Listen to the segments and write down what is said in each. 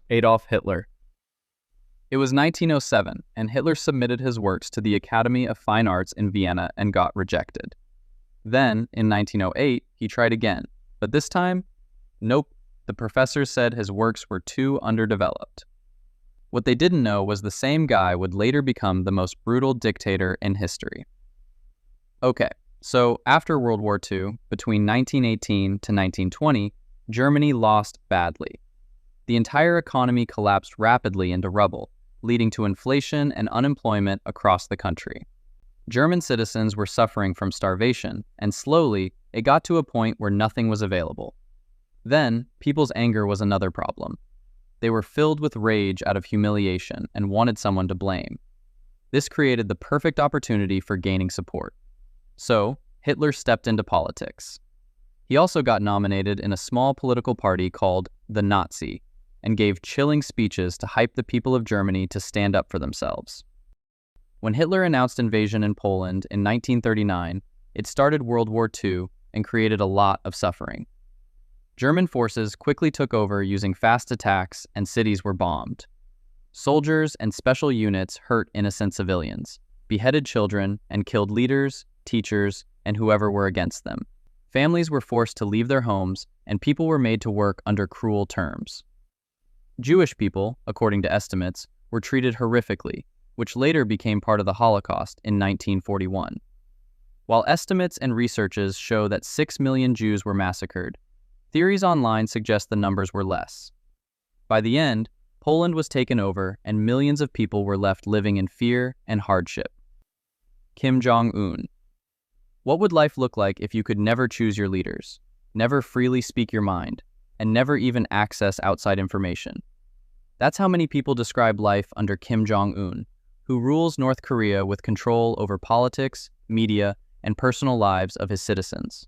Adolf Hitler. It was 1907, and Hitler submitted his works to the Academy of Fine Arts in Vienna and got rejected. Then, in 1908, he tried again, but this time, nope, the professors said his works were too underdeveloped. What they didn't know was the same guy would later become the most brutal dictator in history. Okay, so after World War II, between 1918 to 1920, Germany lost badly. The entire economy collapsed rapidly into rubble, leading to inflation and unemployment across the country. German citizens were suffering from starvation, and slowly, it got to a point where nothing was available. Then, people's anger was another problem. They were filled with rage out of humiliation and wanted someone to blame. This created the perfect opportunity for gaining support. So, Hitler stepped into politics. He also got nominated in a small political party called the Nazi, and gave chilling speeches to hype the people of Germany to stand up for themselves. When Hitler announced invasion in Poland in 1939, it started World War II and created a lot of suffering. German forces quickly took over using fast attacks, and cities were bombed. Soldiers and special units hurt innocent civilians, beheaded children, and killed leaders, teachers, and whoever were against them. Families were forced to leave their homes, and people were made to work under cruel terms. Jewish people, according to estimates, were treated horrifically, which later became part of the Holocaust in 1941. While estimates and researches show that 6 million Jews were massacred, theories online suggest the numbers were less. By the end, Poland was taken over and millions of people were left living in fear and hardship. Kim Jong-un. What would life look like if you could never choose your leaders, never freely speak your mind, and never even access outside information? That's how many people describe life under Kim Jong-un, who rules North Korea with control over politics, media, and personal lives of his citizens.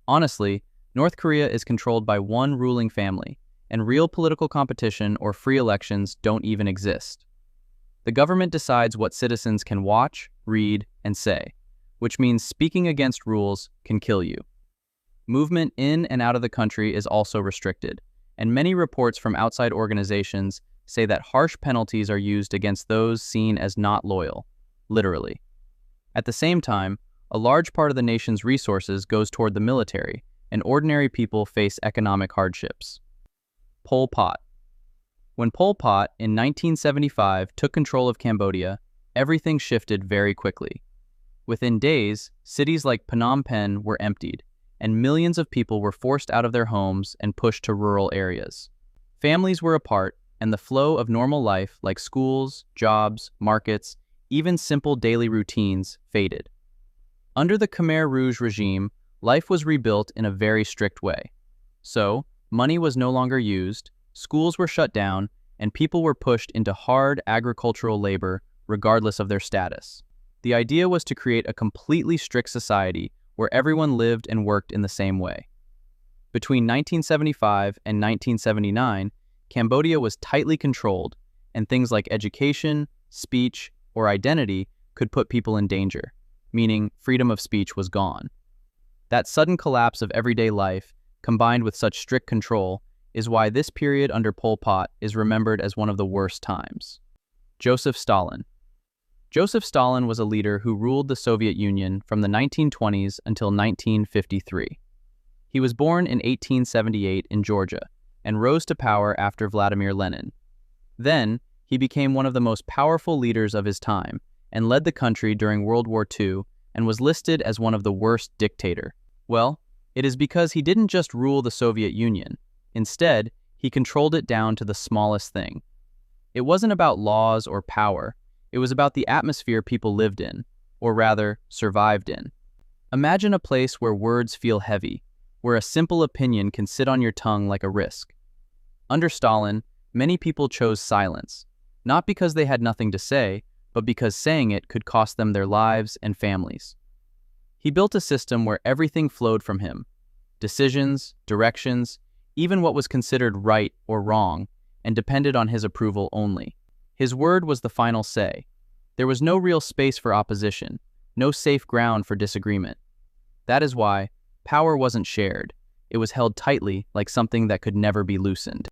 Honestly, North Korea is controlled by one ruling family, and real political competition or free elections don't even exist. The government decides what citizens can watch, read, and say, which means speaking against rules can kill you. Movement in and out of the country is also restricted, and many reports from outside organizations say that harsh penalties are used against those seen as not loyal, literally. At the same time, a large part of the nation's resources goes toward the military, and ordinary people face economic hardships. Pol Pot. When Pol Pot in 1975 took control of Cambodia, everything shifted very quickly. Within days, cities like Phnom Penh were emptied, and millions of people were forced out of their homes and pushed to rural areas. Families were apart, and the flow of normal life like schools, jobs, markets, even simple daily routines faded. Under the Khmer Rouge regime, life was rebuilt in a very strict way. So, money was no longer used, schools were shut down, and people were pushed into hard agricultural labor regardless of their status. The idea was to create a completely strict society where everyone lived and worked in the same way. Between 1975 and 1979, Cambodia was tightly controlled, and things like education, speech, or identity could put people in danger, meaning freedom of speech was gone. That sudden collapse of everyday life, combined with such strict control, is why this period under Pol Pot is remembered as one of the worst times. Joseph Stalin. Joseph Stalin was a leader who ruled the Soviet Union from the 1920s until 1953. He was born in 1878 in Georgia and rose to power after Vladimir Lenin. Then, he became one of the most powerful leaders of his time and led the country during World War II and was listed as one of the worst dictators. Well, it is because he didn't just rule the Soviet Union. Instead, he controlled it down to the smallest thing. It wasn't about laws or power. It was about the atmosphere people lived in, or rather, survived in. Imagine a place where words feel heavy, where a simple opinion can sit on your tongue like a risk. Under Stalin, many people chose silence, not because they had nothing to say, but because saying it could cost them their lives and families. He built a system where everything flowed from him. Decisions, directions, even what was considered right or wrong, and depended on his approval only. His word was the final say. There was no real space for opposition, no safe ground for disagreement. That is why power wasn't shared. It was held tightly like something that could never be loosened.